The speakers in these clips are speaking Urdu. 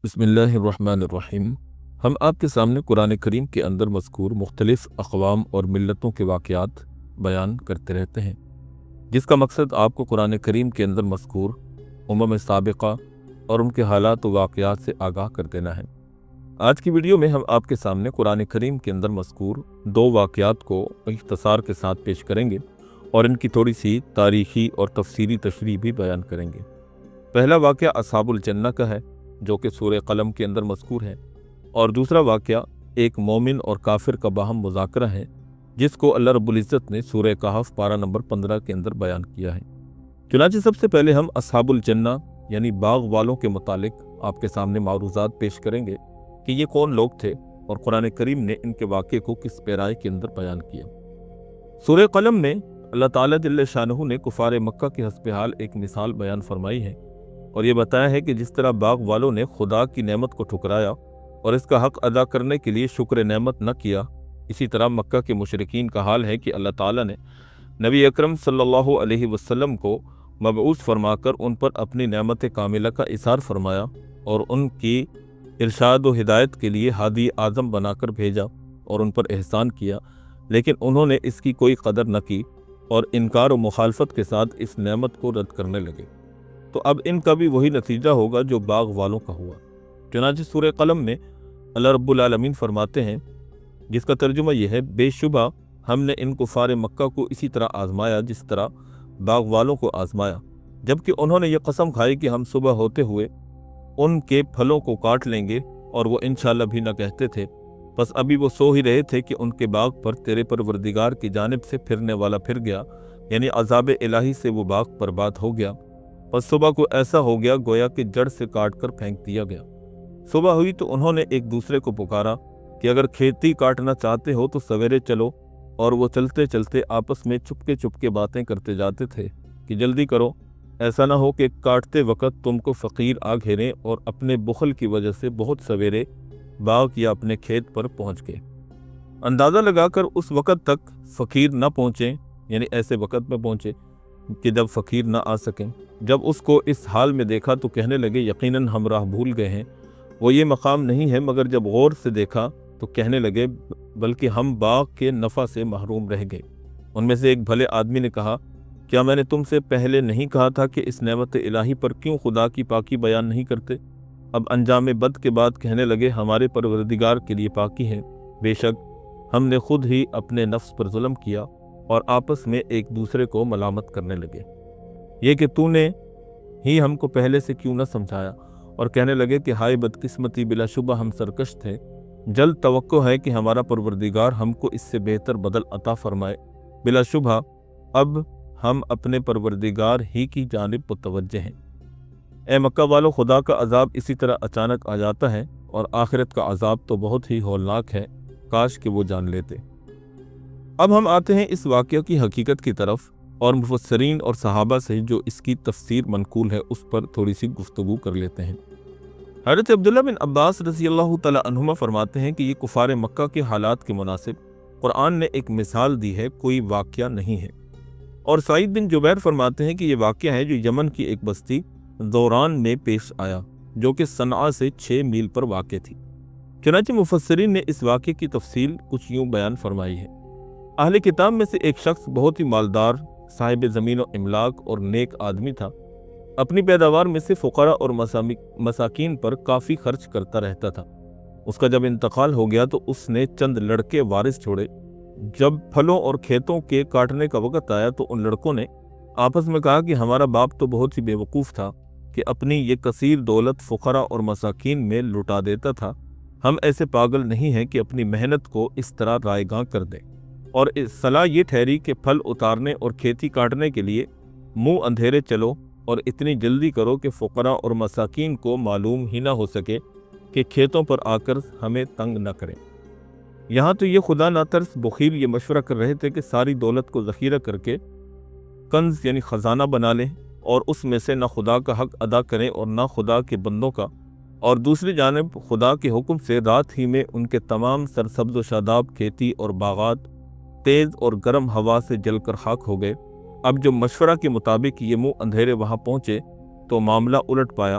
بسم اللہ الرحمن الرحیم۔ ہم آپ کے سامنے قرآن کریم کے اندر مذکور مختلف اقوام اور ملتوں کے واقعات بیان کرتے رہتے ہیں، جس کا مقصد آپ کو قرآن کریم کے اندر مذکور امم سابقہ اور ان کے حالات و واقعات سے آگاہ کر دینا ہے۔ آج کی ویڈیو میں ہم آپ کے سامنے قرآن کریم کے اندر مذکور دو واقعات کو اختصار کے ساتھ پیش کریں گے اور ان کی تھوڑی سی تاریخی اور تفسیری تشریح بھی بیان کریں گے۔ پہلا واقعہ اصحاب الجنہ کا ہے، جو کہ سورہ قلم کے اندر مذکور ہے، اور دوسرا واقعہ ایک مومن اور کافر کا باہم مذاکرہ ہے، جس کو اللہ رب العزت نے سورہ کہف پارہ نمبر 15 کے اندر بیان کیا ہے۔ چنانچہ سب سے پہلے ہم اصحاب الجنہ یعنی باغ والوں کے متعلق آپ کے سامنے معروضات پیش کریں گے کہ یہ کون لوگ تھے اور قرآن کریم نے ان کے واقعے کو کس پیرائے کے اندر بیان کیا۔ سورہ قلم میں اللہ تعالیٰ جل شانہ نے کفار مکہ کی حسب حال ایک مثال بیان فرمائی ہے اور یہ بتایا ہے کہ جس طرح باغ والوں نے خدا کی نعمت کو ٹھکرایا اور اس کا حق ادا کرنے کے لیے شکر نعمت نہ کیا، اسی طرح مکہ کے مشرکین کا حال ہے کہ اللہ تعالیٰ نے نبی اکرم صلی اللہ علیہ وسلم کو مبعوث فرما کر ان پر اپنی نعمت کاملہ کا اظہار فرمایا اور ان کی ارشاد و ہدایت کے لیے ہادی اعظم بنا کر بھیجا اور ان پر احسان کیا، لیکن انہوں نے اس کی کوئی قدر نہ کی اور انکار و مخالفت کے ساتھ اس نعمت کو رد کرنے لگے۔ تو اب ان کا بھی وہی نتیجہ ہوگا جو باغ والوں کا ہوا۔ چنانچہ سورہ قلم میں اللہ رب العالمین فرماتے ہیں، جس کا ترجمہ یہ ہے، بے شبہ ہم نے ان کفار مکہ کو اسی طرح آزمایا جس طرح باغ والوں کو آزمایا، جبکہ انہوں نے یہ قسم کھائی کہ ہم صبح ہوتے ہوئے ان کے پھلوں کو کاٹ لیں گے، اور وہ انشاءاللہ بھی نہ کہتے تھے۔ بس ابھی وہ سو ہی رہے تھے کہ ان کے باغ پر تیرے پروردگار کی جانب سے پھرنے والا پھر گیا، یعنی عذاب الہی سے وہ باغ برباد ہو گیا۔ پس صبح کو ایسا ہو گیا گویا کہ جڑ سے کاٹ کر پھینک دیا گیا۔ صبح ہوئی تو انہوں نے ایک دوسرے کو پکارا کہ اگر کھیتی کاٹنا چاہتے ہو تو سویرے چلو، اور وہ چلتے چلتے آپس میں چپکے چپکے باتیں کرتے جاتے تھے کہ جلدی کرو، ایسا نہ ہو کہ کاٹتے وقت تم کو فقیر آ گھیریں اور اپنے بخل کی وجہ سے بہت سویرے باغ یا اپنے کھیت پر پہنچ گئے۔ اندازہ لگا کر اس وقت تک فقیر نہ پہنچیں، یعنی ایسے وقت میں پہنچے کہ جب فقیر نہ آ سکیں۔ جب اس کو اس حال میں دیکھا تو کہنے لگے، یقیناً ہم راہ بھول گئے ہیں، وہ یہ مقام نہیں ہے۔ مگر جب غور سے دیکھا تو کہنے لگے، بلکہ ہم باغ کے نفع سے محروم رہ گئے۔ ان میں سے ایک بھلے آدمی نے کہا، کیا میں نے تم سے پہلے نہیں کہا تھا کہ اس نعمت الہی پر کیوں خدا کی پاکی بیان نہیں کرتے؟ اب انجام بد کے بعد کہنے لگے، ہمارے پروردگار کے لیے پاکی ہے، بے شک ہم نے خود ہی اپنے نفس پر ظلم کیا، اور آپس میں ایک دوسرے کو ملامت کرنے لگے، یہ کہ تو نے ہی ہم کو پہلے سے کیوں نہ سمجھایا۔ اور کہنے لگے کہ ہائے بدقسمتی، بلا شبہ ہم سرکش تھے، جلد توقع ہے کہ ہمارا پروردگار ہم کو اس سے بہتر بدل عطا فرمائے، بلا شبہ اب ہم اپنے پروردگار ہی کی جانب متوجہ ہیں۔ اے مکہ والو، خدا کا عذاب اسی طرح اچانک آ جاتا ہے، اور آخرت کا عذاب تو بہت ہی ہولناک ہے، کاش کہ وہ جان لیتے۔ اب ہم آتے ہیں اس واقعہ کی حقیقت کی طرف، اور مفسرین اور صحابہ سے جو اس کی تفسیر منقول ہے اس پر تھوڑی سی گفتگو کر لیتے ہیں۔ حضرت عبداللہ بن عباس رضی اللہ تعالیٰ عنہما فرماتے ہیں کہ یہ کفار مکہ کے حالات کے مناسب قرآن نے ایک مثال دی ہے، کوئی واقعہ نہیں ہے۔ اور سعید بن جبیر فرماتے ہیں کہ یہ واقعہ ہے جو یمن کی ایک بستی دوران میں پیش آیا، جو کہ صنعاء سے 6 میل پر واقع تھی۔ چنانچہ مفسرین نے اس واقعے کی تفصیل کچھ یوں بیان فرمائی ہے۔ اہل کتاب میں سے ایک شخص بہت ہی مالدار، صاحب زمین و املاک اور نیک آدمی تھا، اپنی پیداوار میں سے فقراء اور مساکین پر کافی خرچ کرتا رہتا تھا۔ اس کا جب انتقال ہو گیا تو اس نے چند لڑکے وارث چھوڑے۔ جب پھلوں اور کھیتوں کے کاٹنے کا وقت آیا تو ان لڑکوں نے آپس میں کہا کہ ہمارا باپ تو بہت ہی بیوقوف تھا کہ اپنی یہ کثیر دولت فقراء اور مساکین میں لٹا دیتا تھا، ہم ایسے پاگل نہیں ہیں کہ اپنی محنت کو اس طرح رائیگاں کر دیں۔ اور صلاح یہ ٹھہری کہ پھل اتارنے اور کھیتی کاٹنے کے لیے منہ اندھیرے چلو اور اتنی جلدی کرو کہ فقراء اور مساکین کو معلوم ہی نہ ہو سکے کہ کھیتوں پر آ کر ہمیں تنگ نہ کریں۔ یہاں تو یہ خدا ناترس بخیل یہ مشورہ کر رہے تھے کہ ساری دولت کو ذخیرہ کر کے کنز یعنی خزانہ بنا لیں، اور اس میں سے نہ خدا کا حق ادا کریں اور نہ خدا کے بندوں کا، اور دوسری جانب خدا کے حکم سے رات ہی میں ان کے تمام سرسبز و شاداب کھیتی اور باغات تیز اور گرم ہوا سے جل کر خاک ہو گئے۔ اب جو مشورہ کے مطابق یہ منہ اندھیرے وہاں پہنچے تو معاملہ الٹ پایا،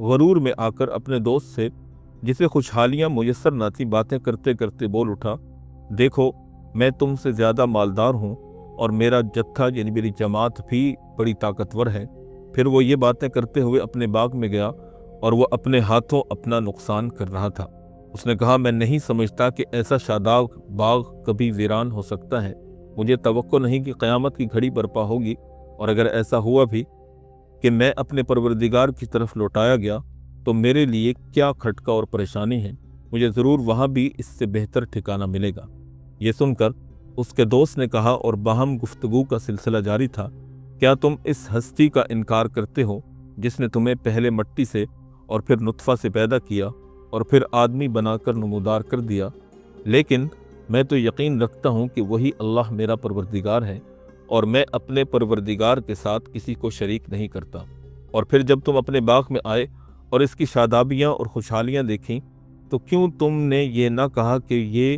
غرور میں آ کر اپنے دوست سے جسے خوشحالیاں میسر نہ تھی باتیں کرتے کرتے بول اٹھا، دیکھو میں تم سے زیادہ مالدار ہوں اور میرا جتھا یعنی میری جماعت بھی بڑی طاقتور ہے۔ پھر وہ یہ باتیں کرتے ہوئے اپنے باغ میں گیا اور وہ اپنے ہاتھوں اپنا نقصان کر رہا تھا۔ اس نے کہا، میں نہیں سمجھتا کہ ایسا شاداب باغ کبھی ویران ہو سکتا ہے۔ مجھے توقع نہیں کہ قیامت کی گھڑی برپا ہوگی، اور اگر ایسا ہوا بھی کہ میں اپنے پروردگار کی طرف لوٹایا گیا تو میرے لیے کیا کھٹکا اور پریشانی ہے، مجھے ضرور وہاں بھی اس سے بہتر ٹھکانہ ملے گا۔ یہ سن کر اس کے دوست نے کہا، اور باہم گفتگو کا سلسلہ جاری تھا، کیا تم اس ہستی کا انکار کرتے ہو جس نے تمہیں پہلے مٹی سے اور پھر نطفہ سے پیدا کیا اور پھر آدمی بنا کر نمودار کر دیا؟ لیکن میں تو یقین رکھتا ہوں کہ وہی اللہ میرا پروردگار ہے، اور میں اپنے پروردگار کے ساتھ کسی کو شریک نہیں کرتا۔ اور پھر جب تم اپنے باغ میں آئے اور اس کی شادابیاں اور خوشحالیاں دیکھیں تو کیوں تم نے یہ نہ کہا کہ یہ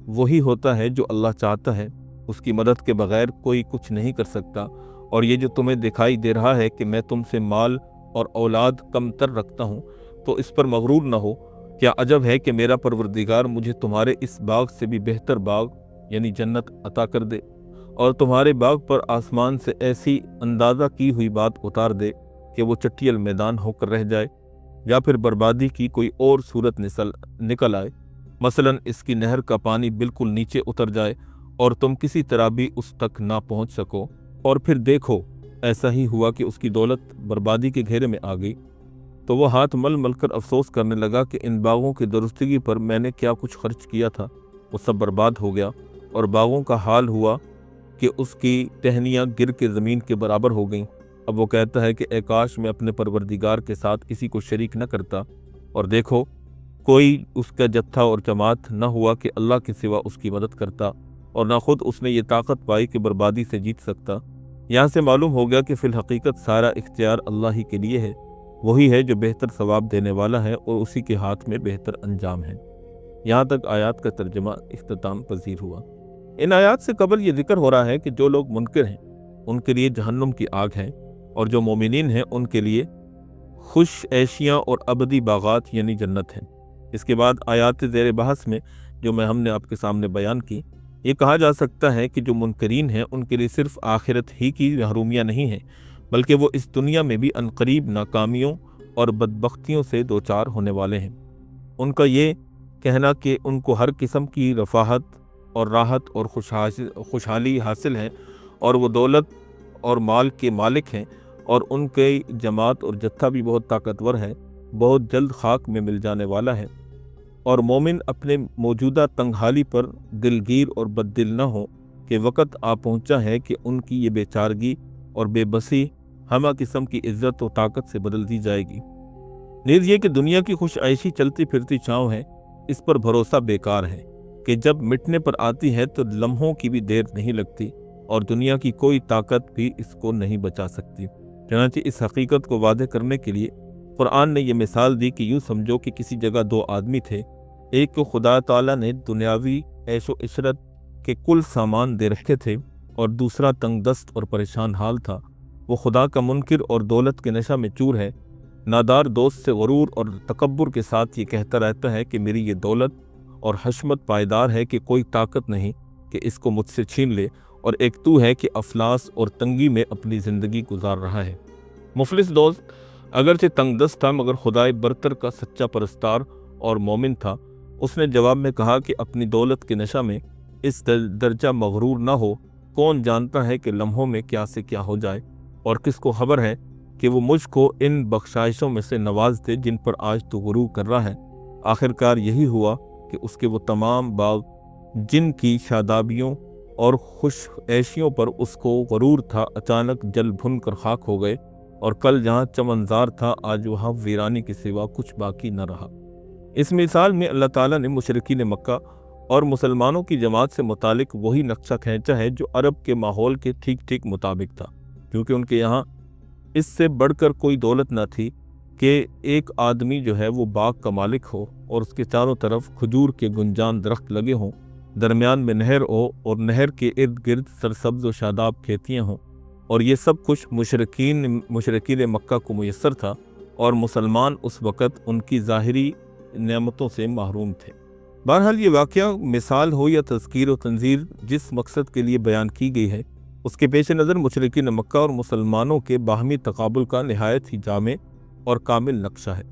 وہی ہوتا ہے جو اللہ چاہتا ہے، اس کی مدد کے بغیر کوئی کچھ نہیں کر سکتا؟ اور یہ جو تمہیں دکھائی دے رہا ہے کہ میں تم سے مال اور اولاد کم تر رکھتا ہوں تو اس پر مغرور نہ ہو۔ کیا عجب ہے کہ میرا پروردگار مجھے تمہارے اس باغ سے بھی بہتر باغ یعنی جنت عطا کر دے، اور تمہارے باغ پر آسمان سے ایسی اندازہ کی ہوئی بات اتار دے کہ وہ چٹیل میدان ہو کر رہ جائے، یا پھر بربادی کی کوئی اور صورت نکل آئے، مثلا اس کی نہر کا پانی بالکل نیچے اتر جائے اور تم کسی طرح بھی اس تک نہ پہنچ سکو، اور پھر دیکھو ایسا ہی ہوا کہ اس کی دولت بربادی کے گھیرے میں آ گئی، تو وہ ہاتھ مل مل کر افسوس کرنے لگا کہ ان باغوں کی درستگی پر میں نے کیا کچھ خرچ کیا تھا، وہ سب برباد ہو گیا، اور باغوں کا حال ہوا کہ اس کی ٹہنیاں گر کے زمین کے برابر ہو گئیں۔ اب وہ کہتا ہے کہ اے کاش میں اپنے پروردگار کے ساتھ کسی کو شریک نہ کرتا، اور دیکھو کوئی اس کا جتھا اور جماعت نہ ہوا کہ اللہ کے سوا اس کی مدد کرتا، اور نہ خود اس نے یہ طاقت پائی کہ بربادی سے جیت سکتا۔ یہاں سے معلوم ہو گیا کہ فی الحقیقت سارا اختیار اللہ ہی کے لیے ہے، وہی ہے جو بہتر ثواب دینے والا ہے، اور اسی کے ہاتھ میں بہتر انجام ہے۔ یہاں تک آیات کا ترجمہ اختتام پذیر ہوا۔ ان آیات سے قبل یہ ذکر ہو رہا ہے کہ جو لوگ منکر ہیں ان کے لیے جہنم کی آگ ہے، اور جو مومنین ہیں ان کے لیے خوش عیشیاں اور ابدی باغات یعنی جنت ہیں۔ اس کے بعد آیات زیر بحث میں جو ہم نے آپ کے سامنے بیان کی، یہ کہا جا سکتا ہے کہ جو منکرین ہیں ان کے لیے صرف آخرت ہی کی محرومیاں نہیں ہیں، بلکہ وہ اس دنیا میں بھی عنقریب ناکامیوں اور بدبختیوں سے دوچار ہونے والے ہیں۔ ان کا یہ کہنا کہ ان کو ہر قسم کی رفاہت اور راحت اور خوشحالی حاصل ہے، اور وہ دولت اور مال کے مالک ہیں، اور ان کے جماعت اور جتھا بھی بہت طاقتور ہے، بہت جلد خاک میں مل جانے والا ہے، اور مومن اپنے موجودہ تنگحالی پر دلگیر اور بد دل نہ ہو کہ وقت آ پہنچا ہے کہ ان کی یہ بے چارگی اور بے بسی ہمہ قسم کی عزت و طاقت سے بدل دی جائے گی۔ نیز یہ کہ دنیا کی خوش عیشی چلتی پھرتی چھاؤں ہے، اس پر بھروسہ بیکار ہے کہ جب مٹنے پر آتی ہے تو لمحوں کی بھی دیر نہیں لگتی، اور دنیا کی کوئی طاقت بھی اس کو نہیں بچا سکتی۔ چنانچہ اس حقیقت کو واضح کرنے کے لیے قرآن نے یہ مثال دی کہ یوں سمجھو کہ کسی جگہ دو آدمی تھے، ایک کو خدا تعالیٰ نے دنیاوی عیش و عشرت کے کل سامان دے رکھے تھے، اور دوسرا تنگ دست اور پریشان حال تھا۔ وہ خدا کا منکر اور دولت کے نشہ میں چور ہے، نادار دوست سے غرور اور تکبر کے ساتھ یہ کہتا رہتا ہے کہ میری یہ دولت اور حشمت پائیدار ہے کہ کوئی طاقت نہیں کہ اس کو مجھ سے چھین لے، اور ایک تو ہے کہ افلاس اور تنگی میں اپنی زندگی گزار رہا ہے۔ مفلس دوست اگرچہ تنگ دست تھا مگر خدائے برتر کا سچا پرستار اور مومن تھا۔ اس نے جواب میں کہا کہ اپنی دولت کے نشہ میں اس درجہ مغرور نہ ہو، کون جانتا ہے کہ لمحوں میں کیا سے کیا ہو جائے، اور کس کو خبر ہے کہ وہ مجھ کو ان بخشائشوں میں سے نواز دے جن پر آج تو غرور کر رہا ہے۔ آخرکار یہی ہوا کہ اس کے وہ تمام باغ جن کی شادابیوں اور خوش عیشیوں پر اس کو غرور تھا اچانک جل بھن کر خاک ہو گئے، اور کل جہاں چمنزار تھا آج وہاں ویرانی کے سوا کچھ باقی نہ رہا۔ اس مثال میں اللہ تعالیٰ نے مشرکین مکہ اور مسلمانوں کی جماعت سے متعلق وہی نقشہ کھینچا ہے جو عرب کے ماحول کے ٹھیک ٹھیک مطابق تھا، کیونکہ ان کے یہاں اس سے بڑھ کر کوئی دولت نہ تھی کہ ایک آدمی جو ہے وہ باغ کا مالک ہو اور اس کے چاروں طرف کھجور کے گنجان درخت لگے ہوں، درمیان میں نہر ہو اور نہر کے ارد گرد سرسبز و شاداب کھیتیاں ہوں، اور یہ سب کچھ مشرکین مکہ کو میسر تھا، اور مسلمان اس وقت ان کی ظاہری نعمتوں سے محروم تھے۔ بہرحال یہ واقعہ مثال ہو یا تذکیر و تنذیر، جس مقصد کے لیے بیان کی گئی ہے اس کے پیش نظر مشرکین مکہ اور مسلمانوں کے باہمی تقابل کا نہایت ہی جامع اور کامل نقشہ ہے۔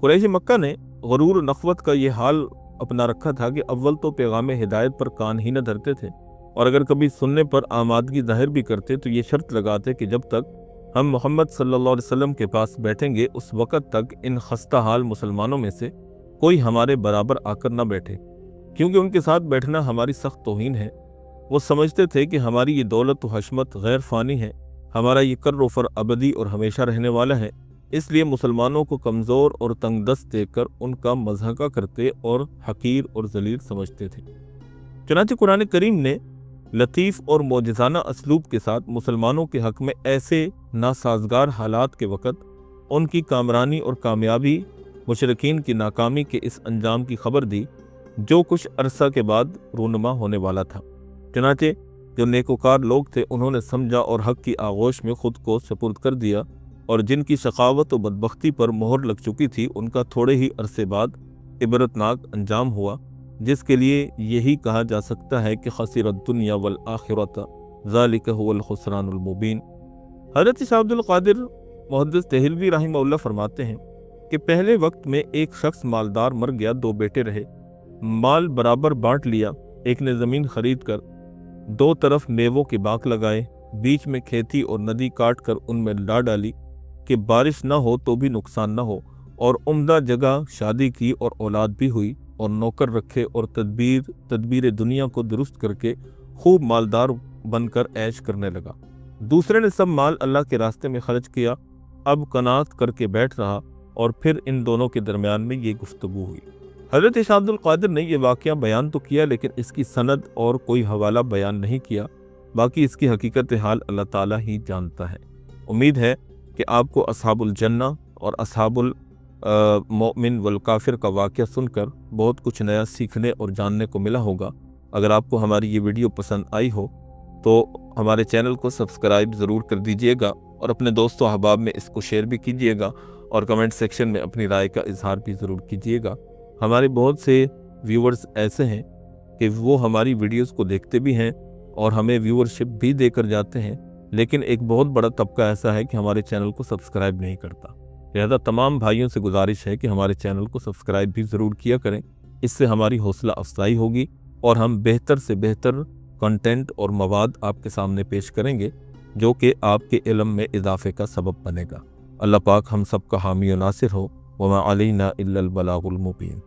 قریش مکہ نے غرور و نخوت کا یہ حال اپنا رکھا تھا کہ اول تو پیغام ہدایت پر کان ہی نہ دھرتے تھے، اور اگر کبھی سننے پر آمادگی ظاہر بھی کرتے تو یہ شرط لگاتے کہ جب تک ہم محمد صلی اللہ علیہ وسلم کے پاس بیٹھیں گے اس وقت تک ان خستہ حال مسلمانوں میں سے کوئی ہمارے برابر آ کر نہ بیٹھے، کیونکہ ان کے ساتھ بیٹھنا ہماری سخت توہین ہے۔ وہ سمجھتے تھے کہ ہماری یہ دولت و حشمت غیر فانی ہے، ہمارا یہ کر و فر ابدی اور ہمیشہ رہنے والا ہے، اس لیے مسلمانوں کو کمزور اور تنگ دست دیکھ کر ان کا مضحکہ کرتے اور حقیر اور ذلیل سمجھتے تھے۔ چنانچہ قرآن کریم نے لطیف اور معجزانہ اسلوب کے ساتھ مسلمانوں کے حق میں ایسے ناسازگار حالات کے وقت ان کی کامرانی اور کامیابی، مشرکین کی ناکامی کے اس انجام کی خبر دی جو کچھ عرصہ کے بعد رونما ہونے والا تھا۔ چنانچہ جو نیکوکار لوگ تھے انہوں نے سمجھا اور حق کی آغوش میں خود کو سپرد کر دیا، اور جن کی شقاوت و بدبختی پر مہر لگ چکی تھی ان کا تھوڑے ہی عرصے بعد عبرتناک انجام ہوا، جس کے لیے یہی کہا جا سکتا ہے کہ خسر الدنیا والآخرۃ ذالک هو الخسران المبین۔ حضرت شاہ عبد القادر محدث دہلوی رحمہ اللہ فرماتے ہیں کہ پہلے وقت میں ایک شخص مالدار مر گیا، 2 بیٹے رہے، مال برابر بانٹ لیا۔ ایک نے زمین خرید کر 2 طرف میووں کے باغ لگائے، بیچ میں کھیتی اور ندی کاٹ کر ان میں لا ڈالی کہ بارش نہ ہو تو بھی نقصان نہ ہو، اور عمدہ جگہ شادی کی اور اولاد بھی ہوئی، اور نوکر رکھے اور تدبیر دنیا کو درست کر کے خوب مالدار بن کر عیش کرنے لگا۔ دوسرے نے سب مال اللہ کے راستے میں خرچ کیا، اب قناعت کر کے بیٹھ رہا، اور پھر ان دونوں کے درمیان میں یہ گفتگو ہوئی۔ حضرت شاہ عبد القادر نے یہ واقعہ بیان تو کیا لیکن اس کی سند اور کوئی حوالہ بیان نہیں کیا، باقی اس کی حقیقت حال اللہ تعالیٰ ہی جانتا ہے۔ امید ہے کہ آپ کو اصحاب الجنہ اور اصحاب المؤمن والکافر کا واقعہ سن کر بہت کچھ نیا سیکھنے اور جاننے کو ملا ہوگا۔ اگر آپ کو ہماری یہ ویڈیو پسند آئی ہو تو ہمارے چینل کو سبسکرائب ضرور کر دیجئے گا، اور اپنے دوست و احباب میں اس کو شیئر بھی کیجئے گا، اور کمنٹ سیکشن میں اپنی رائے کا اظہار بھی ضرور کیجئے گا۔ ہمارے بہت سے ویورز ایسے ہیں کہ وہ ہماری ویڈیوز کو دیکھتے بھی ہیں اور ہمیں ویورشپ بھی دے کر جاتے ہیں، لیکن ایک بہت بڑا طبقہ ایسا ہے کہ ہمارے چینل کو سبسکرائب نہیں کرتا۔ لہذا تمام بھائیوں سے گزارش ہے کہ ہمارے چینل کو سبسکرائب بھی ضرور کیا کریں، اس سے ہماری حوصلہ افزائی ہوگی اور ہم بہتر سے بہتر کنٹینٹ اور مواد آپ کے سامنے پیش کریں گے جو کہ آپ کے علم میں اضافے کا سبب بنے گا۔ اللہ پاک ہم سب کا حامی و ناصر ہو۔ وما علینا الا البلاغ المبین۔